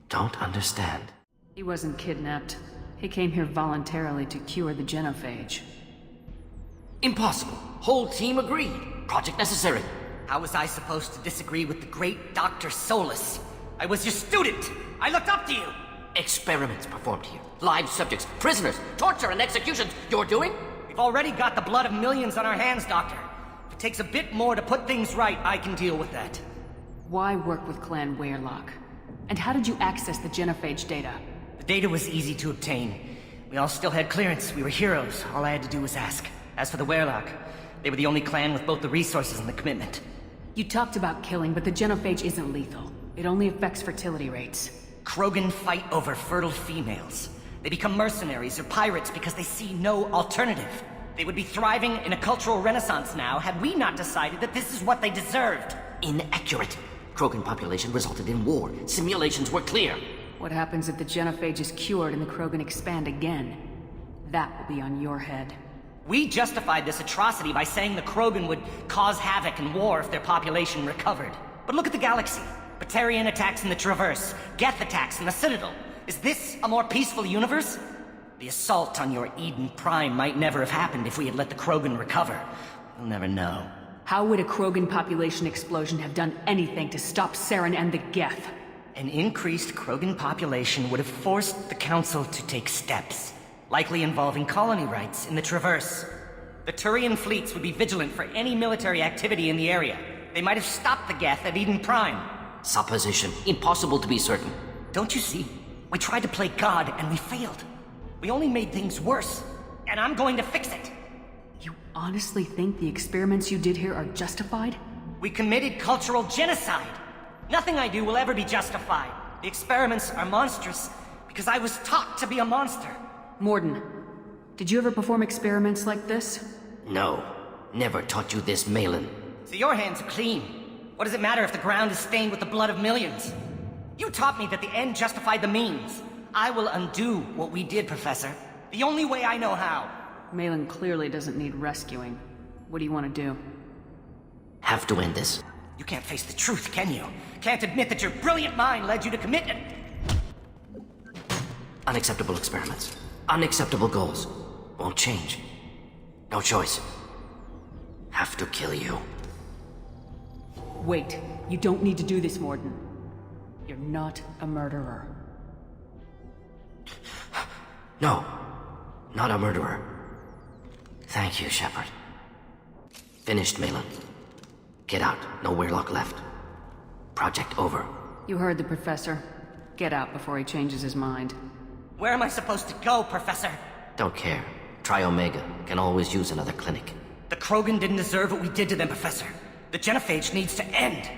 Don't understand. He wasn't kidnapped. He came here voluntarily to cure the genophage. Impossible. Whole team agreed. Project necessary. How was I supposed to disagree with the great Dr. Solus? I was your student! I looked up to you! Experiments performed here. Live subjects, prisoners, torture and executions. You're doing? We've already got the blood of millions on our hands, Doctor. If it takes a bit more to put things right, I can deal with that. Why work with Clan Weyrloc? And how did you access the genophage data? The data was easy to obtain. We all still had clearance. We were heroes. All I had to do was ask. As for the Weyrloc, they were the only clan with both the resources and the commitment. You talked about killing, but the genophage isn't lethal. It only affects fertility rates. Krogan fight over fertile females. They become mercenaries or pirates because they see no alternative. They would be thriving in a cultural renaissance now had we not decided that this is what they deserved. Inaccurate. Krogan population resulted in war. Simulations were clear. What happens if the genophage is cured and the Krogan expand again? That will be on your head. We justified this atrocity by saying the Krogan would cause havoc and war if their population recovered. But look at the galaxy. Batarian attacks in the Traverse, Geth attacks in the Citadel. Is this a more peaceful universe? The assault on your Eden Prime might never have happened if we had let the Krogan recover. We'll never know. How would a Krogan population explosion have done anything to stop Saren and the Geth? An increased Krogan population would have forced the Council to take steps, likely involving colony rights in the Traverse. The Turian fleets would be vigilant for any military activity in the area. They might have stopped the Geth at Eden Prime. Supposition. Impossible to be certain. Don't you see? We tried to play God and we failed. We only made things worse. And I'm going to fix it. You honestly think the experiments you did here are justified? We committed cultural genocide. Nothing I do will ever be justified. The experiments are monstrous because I was taught to be a monster. Mordin, did you ever perform experiments like this? No. Never taught you this, Malin. So your hands are clean. What does it matter if the ground is stained with the blood of millions? You taught me that the end justified the means. I will undo what we did, Professor. The only way I know how. Malin clearly doesn't need rescuing. What do you want to do? Have to end this. You can't face the truth, can you? Can't admit that your brilliant mind led you to commit it. Unacceptable experiments. Unacceptable goals. Won't change. No choice. Have to kill you. Wait. You don't need to do this, Mordin. You're not a murderer. No. Not a murderer. Thank you, Shepard. Finished, Malin. Get out. No Weyrloc left. Project over. You heard the professor. Get out before he changes his mind. Where am I supposed to go, Professor? Don't care. Try Omega. Can always use another clinic. The Krogan didn't deserve what we did to them, Professor. The genophage needs to end.